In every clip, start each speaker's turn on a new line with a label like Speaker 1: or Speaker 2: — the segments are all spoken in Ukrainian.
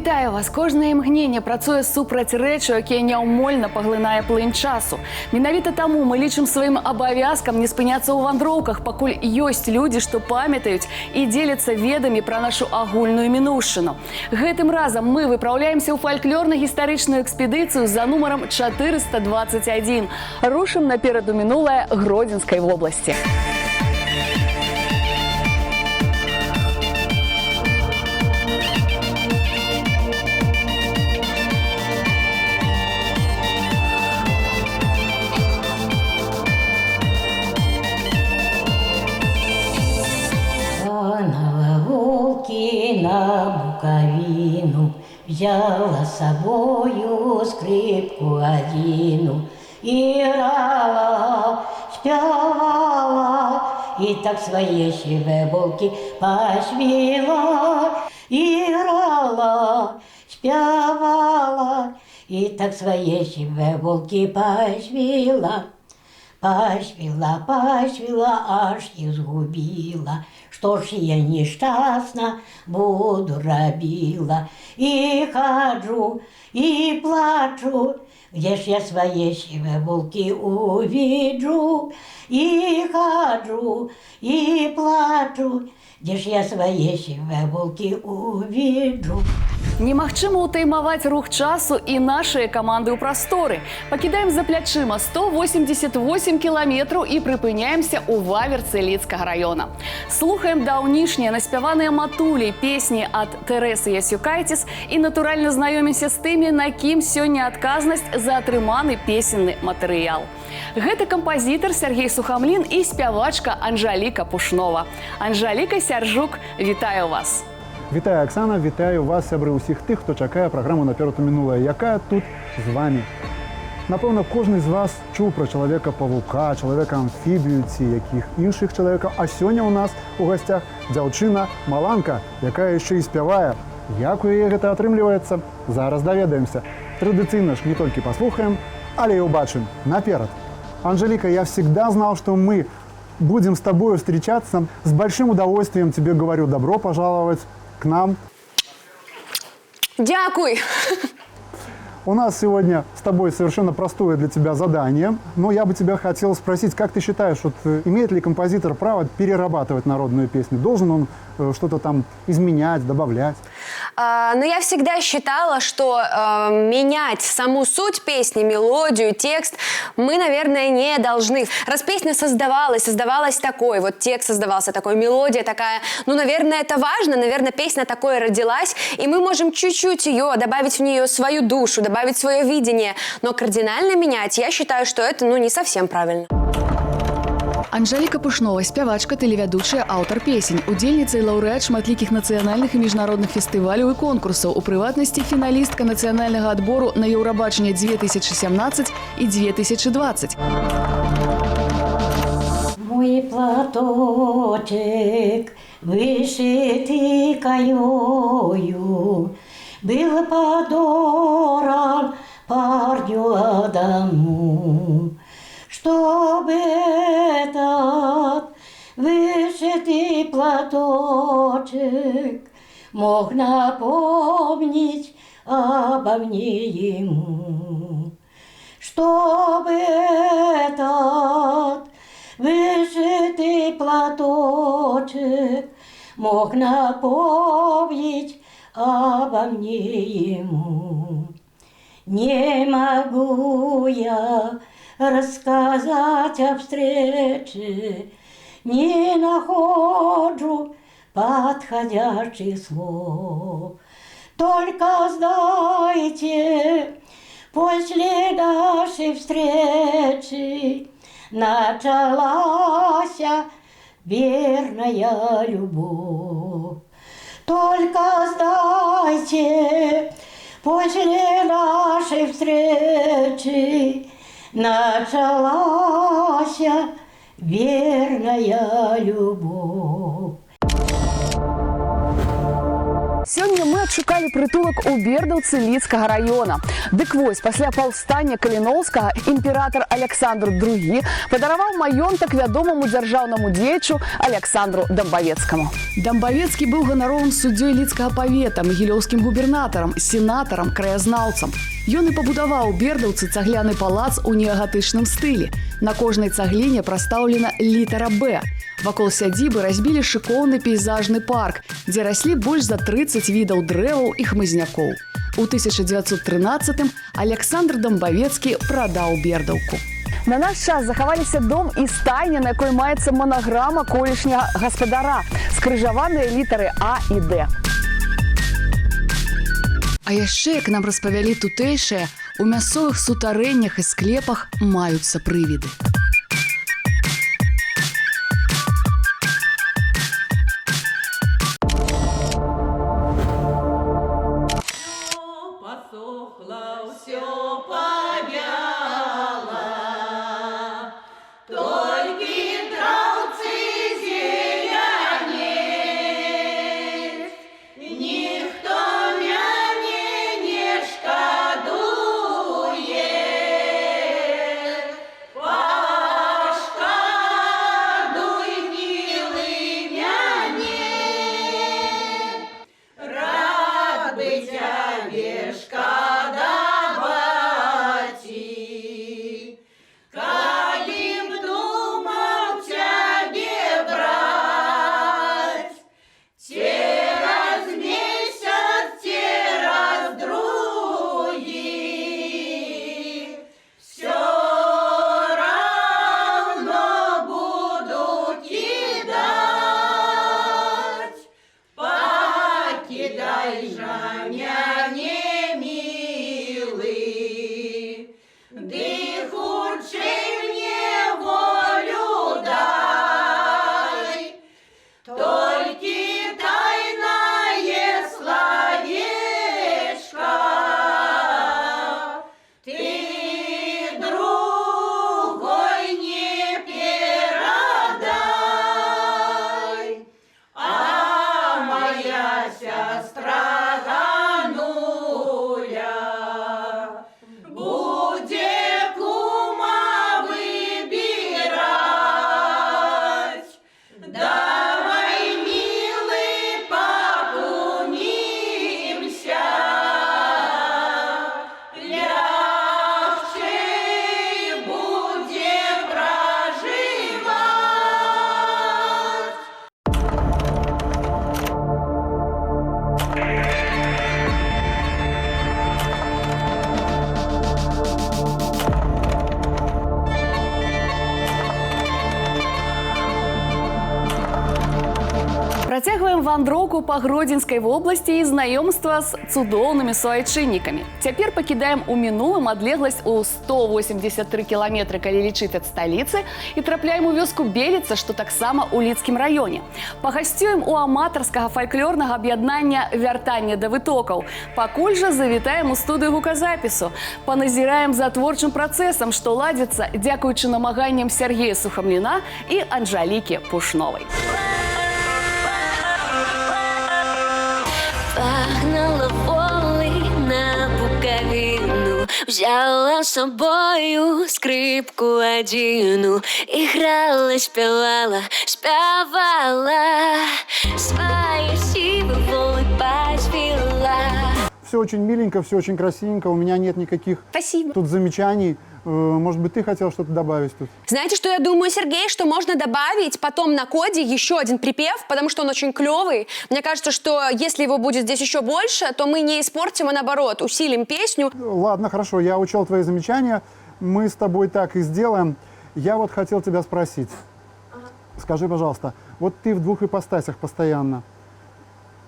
Speaker 1: Вітаю вас! Кожне імгненне працуе супраць рэчу, якія няўмольна паглынае плынь часу. Менавіта таму мы лічым сваім абавязкам не спыняцца ў вандроўках, пакуль ёсць людзі, што памятаюць і дзеляцца ведамі пра нашу агульную мінуўшчыну. Гэтым разам мы выпраўляемся ў фальклорна-гістарычную экспедыцыю за нумарам 421. Рушым наперад у мінулае Гродзенскай вобласці.
Speaker 2: На Буковину взяла с собою скрипку одину, играла, спевала, и так свои щебелки пошвила. Играла, спевала, и так свои щебелки пошвила. Пошвила, аж и сгубила. Что ж я несчастна буду робила. И хожу, и плачу, где ж я свои щебелки увижу. И хожу, и плачу, где ж я свои щебелки увижу.
Speaker 1: Немагчыма ўтаймаваць рух часу і нашыя каманды ў прасторы. Пакідаем за плячыма 188 кіламетраў і прыпыняемся ў Ваверцы Лідскага раёна. Слухаем даўнішнія наспяваныя матулі, песні ад Тэрэсы Ясюкайціс і натуральна знаёмімся з тымі, на кім сёння адказнасць за атрыманы песенны матэрыял. Гэта кампазітар Сергей Сухамлін і спявачка Анжаліка Пушнова. Анжаліка Сяржук, вітаю вас!
Speaker 3: Вітаю, Оксана, вітаю вас, сябры ўсіх тых, хто чакае праграму «Наперад у мінулае», якая тут з вами. Напэўна, кожны з вас чуў пра чалавека-павука, чалавека-амфібію ці якіх іншых чалавекаў, а сёння ў нас у гасцях дзяўчына Маланка, якая яшчэ і спявае. Як у яе гэта атрымліваецца? Зараз даведаемся. Традыцыйна ж не толькі паслухаем, але і ўбачым. Наперад! Анжелика, я всегда знал, что мы будем с тобой встречаться. С большим удовольствием тебе говорю добро пожаловать к нам.
Speaker 1: Дякуй!
Speaker 3: У нас сегодня с тобой совершенно простое для тебя задание. Но я бы тебя хотел спросить, как ты считаешь, вот, имеет ли композитор право перерабатывать народную песню? Должен он что-то там изменять, добавлять?
Speaker 4: Но я всегда считала, что менять саму суть песни, мелодию, текст мы, наверное, не должны. Раз песня создавалась такой, вот текст создавался такой, мелодия такая, ну, наверное, это важно, наверное, песня такой родилась, и мы можем чуть-чуть ее, добавить в нее свою душу, добавить свое видение, но кардинально менять, я считаю, что это, ну, не совсем правильно.
Speaker 1: Анжаліка Пушнова, спявачка, тэлевядучая, аўтар песень, удзельніца і лаўрэат шматлікіх нацыянальных і міжнародных фестываляў і конкурсаў, у прыватнасці фіналістка нацыянальнага адбору на Еўрабачанне 2017 і 2020.
Speaker 2: Мой платочек, вышитый каёю, был подорван парню Адаму. Чтобы этот вышитый платочек мог напомнить обо мне ему. Чтобы этот вышитый платочек мог напомнить обо мне ему. Не могу я рассказать о встрече, не нахожу подходящих слов. Только знайте, после нашей встречи началась верная любовь. Только знайте, после нашей встречи началась верная любовь.
Speaker 1: Сёння мы адшукалі прытулак у Бердаўцы Лідскага района. Дык вось, пасля паўстання Каліноўскага імператар Александр II падараваў маёнтак вядомаму дзяржаўнаму дзеячу Александру Дамбавецкаму. Дамбавецкі быў ганаровым суддзёй Лідскага павета, магілёўскім губернатарам, сенатарам, краязнаўцам. Ён і пабудаваў у Бердаўцы цагляны палац у неагатычным стылі. На кожнай цагліне прастаўлена літара «Б». Вакол сядзібы разбілі шыкоўны пейзажны парк, дзе раслі больш за 30 відаў дрэваў і хмызнякоў. У 1913-м Александр Дамбавецкі прадаў Бердаўку. На наш час захаваліся дом і стайня, на якой маецца манаграма колішняга гаспадара, скрыжаваныя літары А і Д. А яшчэ, як нам распавялі тутэйшыя, у мясцовых сутарэннях і склепах маюцца прывіды. Працягваем вандроўку па Гродзенскай вобласці і знаёмства з цудоўнымі суайчыннікамі. Цяпер пакідаем у мінулым адлегласць у 183 кіламетры, калі лічыць ад сталіцы, і трапляем у вёску Беліца, што таксама ў Лідскім раёне. Пагасцюем у аматарскага фальклорнага аб'яднання «Вяртанне да вытокаў». Пакуль жа завітаем у студыю гуказапісу. Паназіраем за творчым працэсам, што ладзіцца дзякуючы намаганням Сергея Сухамліна і Анжалікі Пушновай.
Speaker 5: Погнала волы на Буковину, взяла с собою скрипку одину, играла, спевала, свои сивы волы подвела.
Speaker 3: Все очень миленько, все очень красивенько, у меня нет никаких
Speaker 4: Спасибо.
Speaker 3: тут замечаний. Может быть, ты хотел что-то добавить тут?
Speaker 4: Знаете, что я думаю, Сергей, что можно добавить потом на коде еще один припев, потому что он очень клевый. Мне кажется, что если его будет здесь еще больше, то мы не испортим, а наоборот, усилим песню.
Speaker 3: Ладно, хорошо, я учел твои замечания. Мы с тобой так и сделаем. Я вот хотел тебя спросить. Скажи, пожалуйста, вот ты в двух ипостасях постоянно.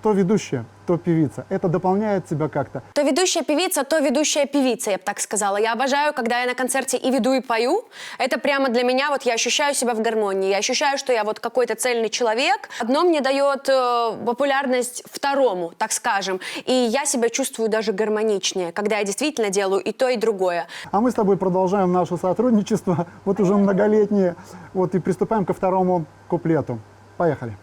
Speaker 3: То ведущая, то певица. Это дополняет тебя как-то?
Speaker 4: То ведущая певица, я бы так сказала. Я обожаю, когда я на концерте и веду, и пою. Это прямо для меня, вот я ощущаю себя в гармонии. Я ощущаю, что я вот какой-то цельный человек. Одно мне дает популярность второму, так скажем. И я себя чувствую даже гармоничнее, когда я действительно делаю и то, и другое.
Speaker 3: А мы с тобой продолжаем наше сотрудничество, вот уже многолетнее. Вот и приступаем ко второму куплету. Поехали.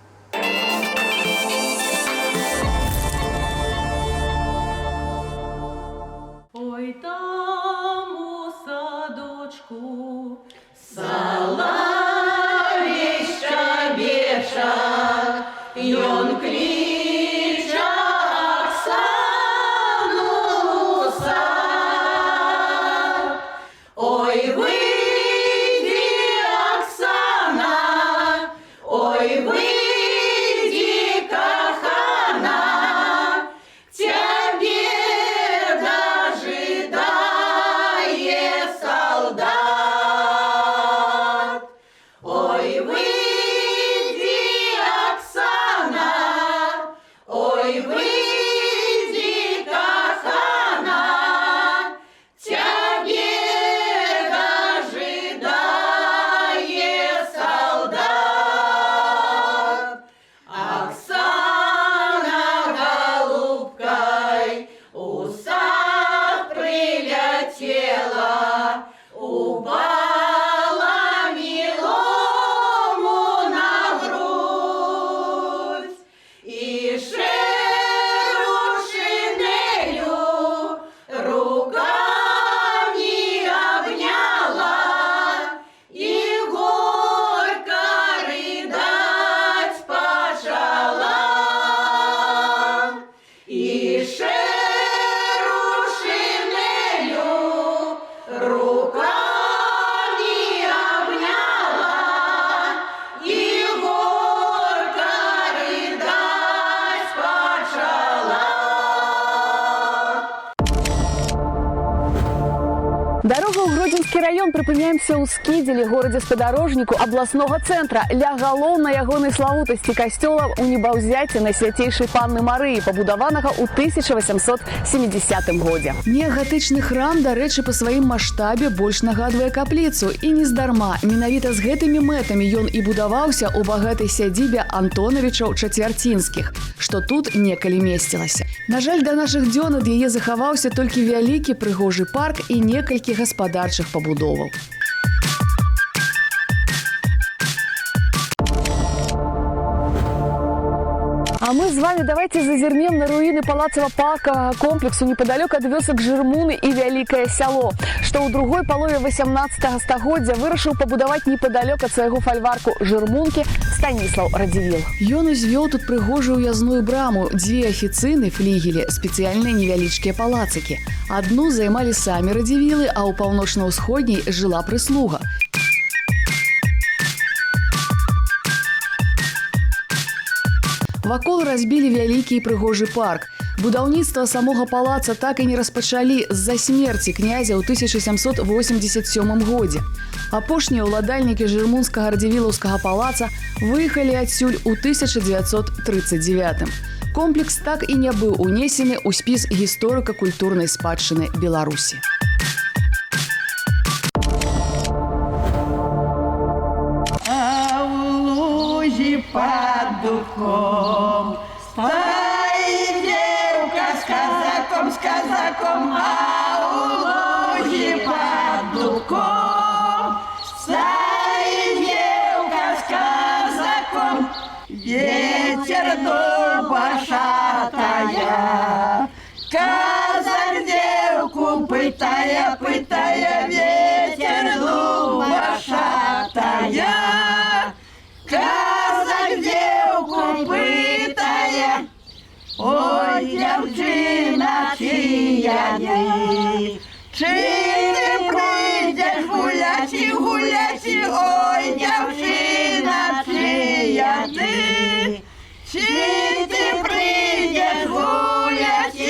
Speaker 1: Дарога ў Гродзенскі раён прыпыняемся ў Скідзелі, горадзе-спадарожніку абласнога цэнтра, ля галоўнай ягонай славутасці касцёла ў небаўзяці на свяцейшай панны Марыі, пабудаванага ў 1870 годзе. Неагатычны храм, дарэчы, па сваім маштабе больш нагадвае капліцу, і нездарма. Менавіта з гэтымі мэтамі ён і будаваўся ў багатай сядзібе Антонавічаў Чацвярцінскіх, што тут некалі месцілася. На жаль, да нашых дзён ад яе захаваўся толькі вялікі прыгожы парк і некалькі гаспадарчых пабудоваў. А мы с вами давайте зазернем на руины палацово-паркового комплексу неподалеку от вёсок Жырмуны и Великое Сяло, что ў другой палове 18 стагоддзя вырашыў пабудаваць неподалеку от свайго фальварку Жырмункі Станіслаў Радзівіл. Ён узвёў тут прыгожую уязную браму, дзве афіцыйны флігелі, спецыяльныя невялічкія палацыкі. Адну займалі самі Радзівілы, а ў паўночна-ўсходняй жыла прыслуга. Вакол разбілі вялікі і прыгожы парк. Будаўніцтва самога палаца так і не распачалі з-за смерці князя ў 1787 годзе. Апошнія ўладальнікі жырмунскага радзівілаўскага палаца выехалі адсюль у 1939. Комплекс так і не быў унесены ў спіс гісторыка-культурнай спадчыны Беларусі.
Speaker 2: Под духом стоит девка с казаком, а у луги под духом стоит девка с казаком. Ветер дуба шатая, казак девку пытая, ветер дуба шатая. Казак девку пытая, ой, девчина, чия ты, чи ты прийдеш гулять, ой, девчина, чия ты, чи ты прийдеш гулять,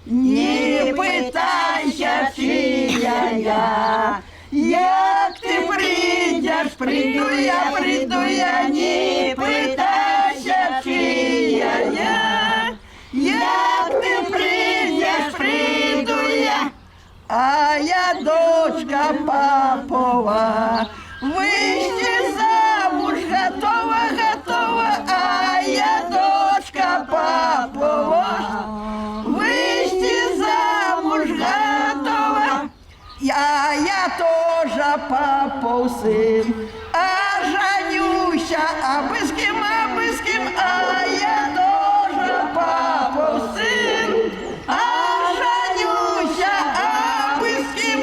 Speaker 2: не питайся, чия я. Як ти прийдеш, прийду я, не питайся, чия я. Як ти прийдеш, прийду я, а я дочка папова, вийти замуж готова, а я дочка папова, вийти замуж готова. Я тоже папов сын, а женюся абы с кем, а я тоже папов сын, а женюся абы с кем.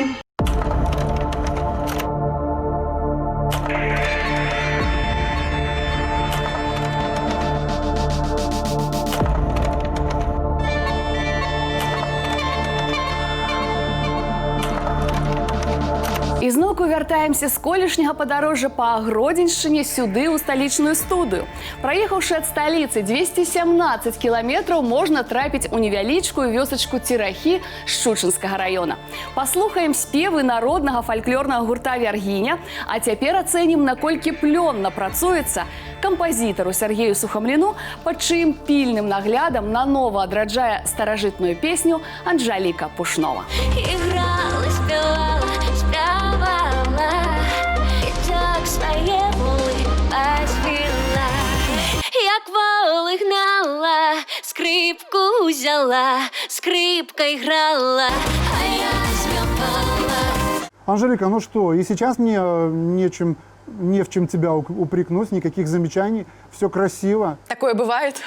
Speaker 1: вяртаемся з колішняга падарожжа па Гродзеншчыне сюды ў сталічную студыю. Праехаўшы ад сталіцы 217 кіламетраў, можна трапіць у невялічкую вёсачку Церахі Шчучынскага раёна. Паслухаем спевы народнага фальклорнага гурта «Вяргіня», а цяпер ацэнім, наколькі плённа працуецца кампазітару Сергею Сухамліну, пад чыім пільным наглядам нанова адраджае старажытную песню Анжаліка Пушнова.
Speaker 5: Играла, спевала, спявала, и так своє воли поспіла. Як воли гнала, скрипку взяла, скрипкой грала, а я спевала.
Speaker 3: Анжелика, ну что, и сейчас мне не в чем тебя упрекнуть, никаких замечаний, все красиво.
Speaker 4: Такое бывает.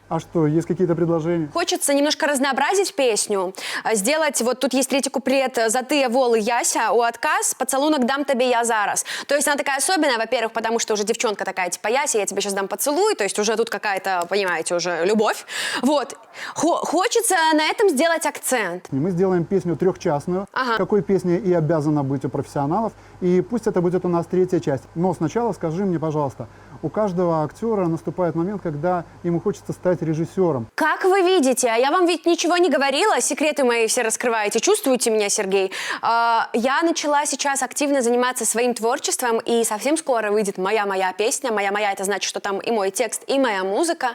Speaker 3: А что, есть какие-то предложения?
Speaker 4: Хочется немножко разнообразить песню, сделать, вот тут есть третий куплет «За тыя волы Яся», у отказ «Поцелунок дам тебе я зараз». То есть она такая особенная, во-первых, потому что уже девчонка такая, типа «Яся, я тебе сейчас дам поцелуй», то есть уже тут какая-то, понимаете, уже любовь. Вот. Хочется на этом сделать акцент.
Speaker 3: Мы сделаем песню трехчастную,
Speaker 4: Ага.
Speaker 3: какой песня и обязана быть у профессионалов, и пусть это будет у нас третья часть. Но сначала скажи мне, пожалуйста, у каждого актера наступает момент, когда ему хочется стать режиссером.
Speaker 4: Как вы видите, а я вам ведь ничего не говорила, секреты мои все раскрываете, чувствуете меня, Сергей? Я начала сейчас активно заниматься своим творчеством, и совсем скоро выйдет моя песня. Моя это значит, что там и мой текст, и моя музыка.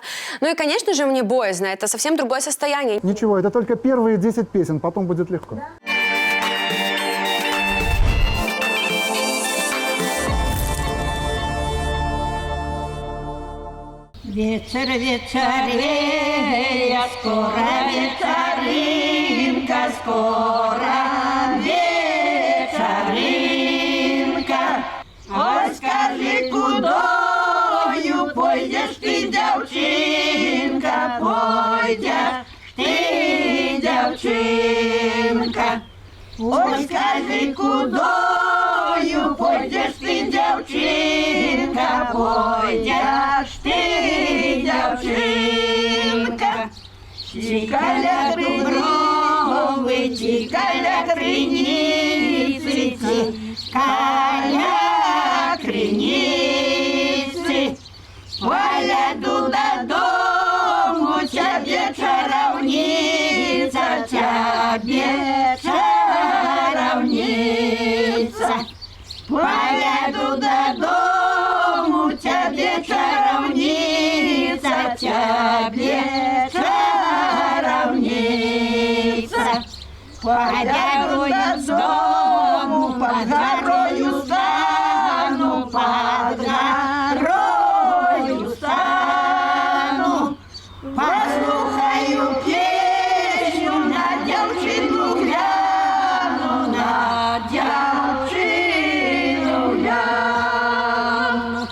Speaker 4: Ну и, конечно же, мне боязно, это совсем другое состояние.
Speaker 3: Ничего, это только первые 10 песен, потом будет легко.
Speaker 2: Вечер вечерея, скоро вечеринка, скоро вечеринка. Ой, скажи, кудою пойдешь ты, девчинка, пойдешь ты, девчинка. Ой, скажи, кудою пойдешь ты, девчинка, пойдешь ты, девчинка. Тикаля дубровы, тикаля крыницы, тикаля крыницы. Поляду додому, тебе чаровница, тебе чаровница. Поляду додому, тебе чаровница, тебе чаровница. Поляду додому, под горою стану, под горою стану. Послухаю песню, на девчину гляну, на девчину гляну.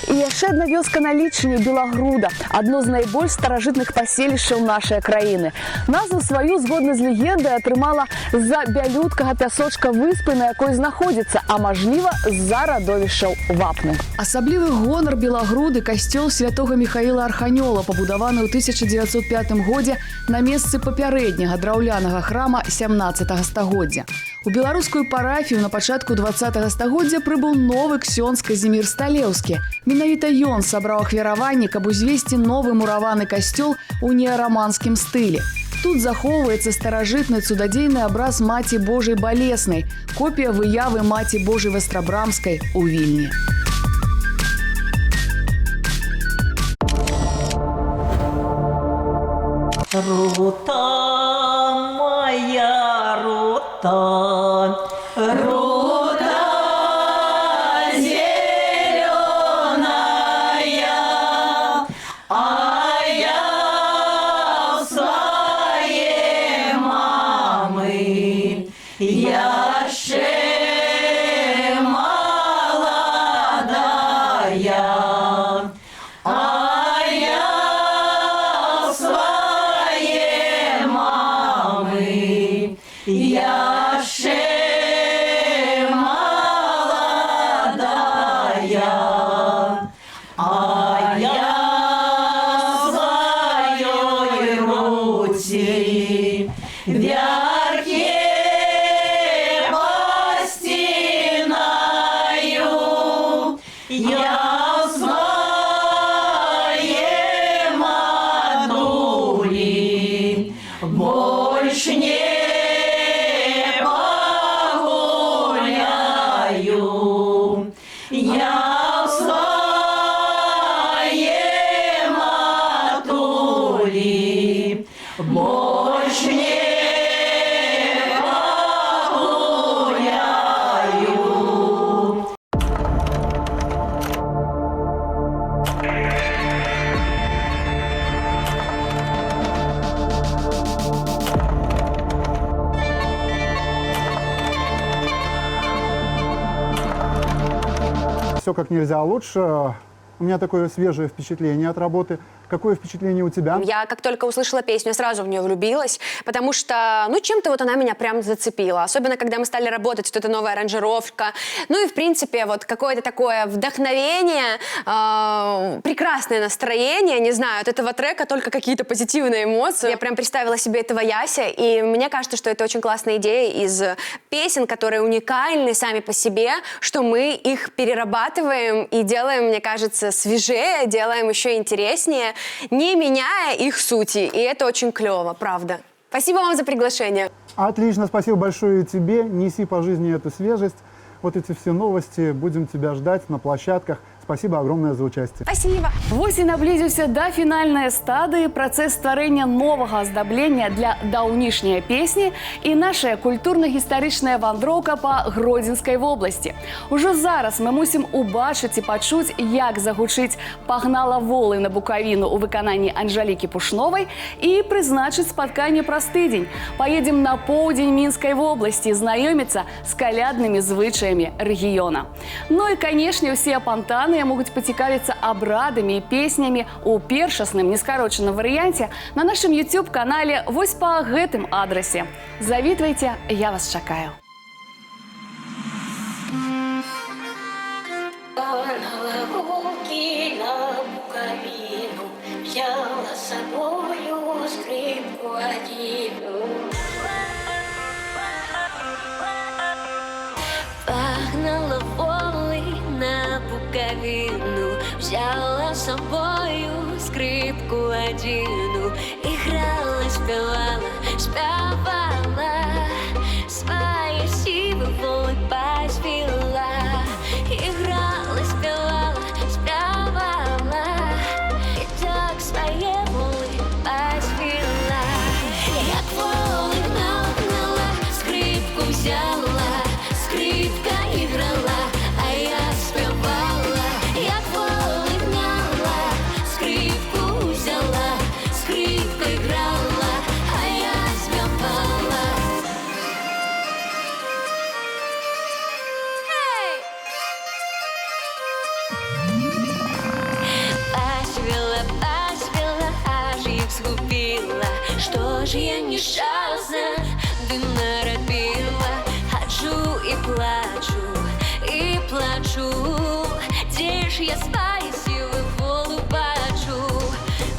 Speaker 1: І яшчэ адна вёска на лічыне Белагруда, адно з найбольш старажытных паселішчаў нашай краіны. Назву сваю, згодна з легендай, атрымала з-за бялюткага пясочка выспы, на якой знаходзіцца, а мажліва, з-за радовішчаў вапны. Асаблівы гонар Белагруды касцёл святога Міхаіла Арханёла, пабудаваны ў 1905 годзе на месцы папярэдняга драўлянага храма 17 стагоддзя. У беларускую парафію на пачатку 20 стагоддзя прыбыў новы ксёндз Казімір Сталеўскі. Менавіта ён сабраў ахвяраванні, каб узвесці новы мураваны касцёл у неараманскім стылі. Тут захоўваецца старажытны цудадзейны абраз Маці Божай Балеснай, копія выявы Маці Божай Вастрабрамскай у Вільні.
Speaker 2: Рута моя, рута, рута зеленая, а я у своей мамы, я ще молодая. больше не погуляю.
Speaker 3: Все как нельзя лучше. У меня такое свежее впечатление от работы. Какое впечатление у тебя?
Speaker 4: Я как только услышала песню, я сразу в нее влюбилась, потому что, ну, чем-то вот она меня прям зацепила. Особенно, когда мы стали работать, вот эта новая аранжировка. Ну и, в принципе, вот какое-то такое вдохновение, прекрасное настроение, не знаю, от этого трека только какие-то позитивные эмоции. Я прям представила себе этого Яся, и мне кажется, что это очень классная идея из песен, которые уникальны сами по себе, что мы их перерабатываем и делаем, мне кажется, свежее, делаем еще интереснее, не меняя их сути. И это очень клево, правда. Спасибо вам за приглашение.
Speaker 3: Отлично, спасибо большое и тебе. Неси по жизни эту свежесть. Вот эти все новости. Будем тебя ждать на площадках. Спасибо огромное за участие.
Speaker 4: Спасибо.
Speaker 1: Вось і наблизіўся да фінальнай стадыі працэс стварэння новага аздаблення для даўнішняй песні і наша культурна-гістарычная вандроўка па Гродзенскай вобласці. Ужо зараз мы мусім убачыць і пачуць, як загучыць «Пагнала волы на Букавіну» у выкананні Анжалікі Пушновай і прызначыць спатканне праз тыдзень. Паедзем на поўдзень Мінскай вобласці знаёміцца з каляднымі звычаямі рэгіёна. Ну і, канешне, усе апантаны могуць пацікавіцца абрадамі і песнямі у першасным нескарочаным варыянце на нашым YouTube-канале вось па гэтым адрасе. Завітвайце, я вас чакаю.
Speaker 5: Погнала волки на Буковину, взяла с собою скрипку одну. Погнала волы на Буковину, взяла с собою скрипку одну. Играла, спевала, спевала, свои сивы волы поспела. Играла, спевала, спевала, и так свои волы поспела. Як волы гнала, скрипку взяла, скрипка играла, а я спевала. Як волы гнала, скрипку взяла, скрипка играла, а я спевала. Поспела, поспела, аж их сгубила. Что ж я несчастна, да наробила. Ходжу и плачу, де ж я свої сили волу бачу.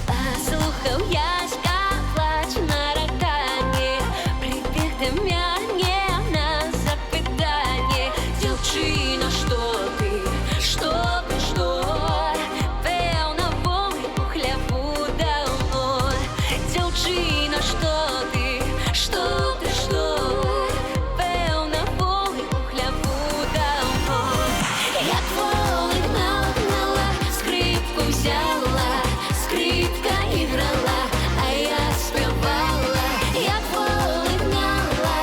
Speaker 5: Послухав Яська плач на ротані, прибіг до мене на запитання. Дівчина, що ти, що? Певно, волі у хлябу давно. Дівчина, що ти, що? Певно, волі у хлябу давно. Як воли гнала, скрипку взяла, скрипка играла, а я спевала. Як воли гнала,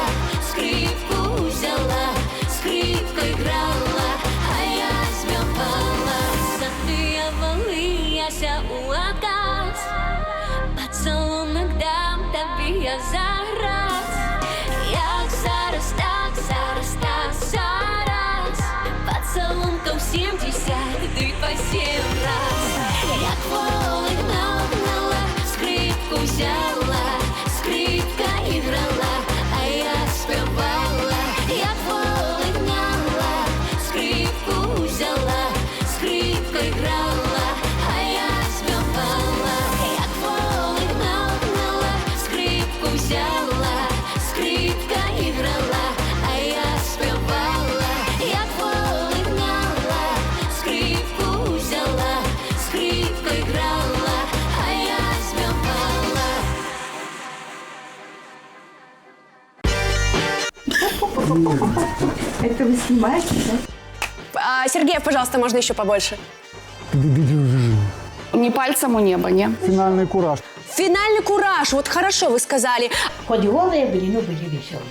Speaker 5: скрипку взяла, скрипка играла, а я спевала. Золотые воли яся у отказ, поцелунок дам тобі я зараз. Як зараз, так зараз, так зараз, поцелунков 70, да й по 7 раз. Як воли гнала, скрипку взяла, скрипка играла, а я спевала. Як воли гнала, скрипку взяла, скрипка играла, а я спевала. Як воли гнала, скрипку взяла, скрипка играла, а я спевала. Як воли гнала, скрипку взяла, скрипка играла, а я спевала.
Speaker 2: Это вы снимаете, да?
Speaker 4: Сергеев, пожалуйста, можно еще побольше.
Speaker 1: Не пальцем у неба, не?
Speaker 3: Финальный кураж.
Speaker 4: Финальный кураж, вот хорошо вы сказали.
Speaker 2: Хоть голые были, но были веселые.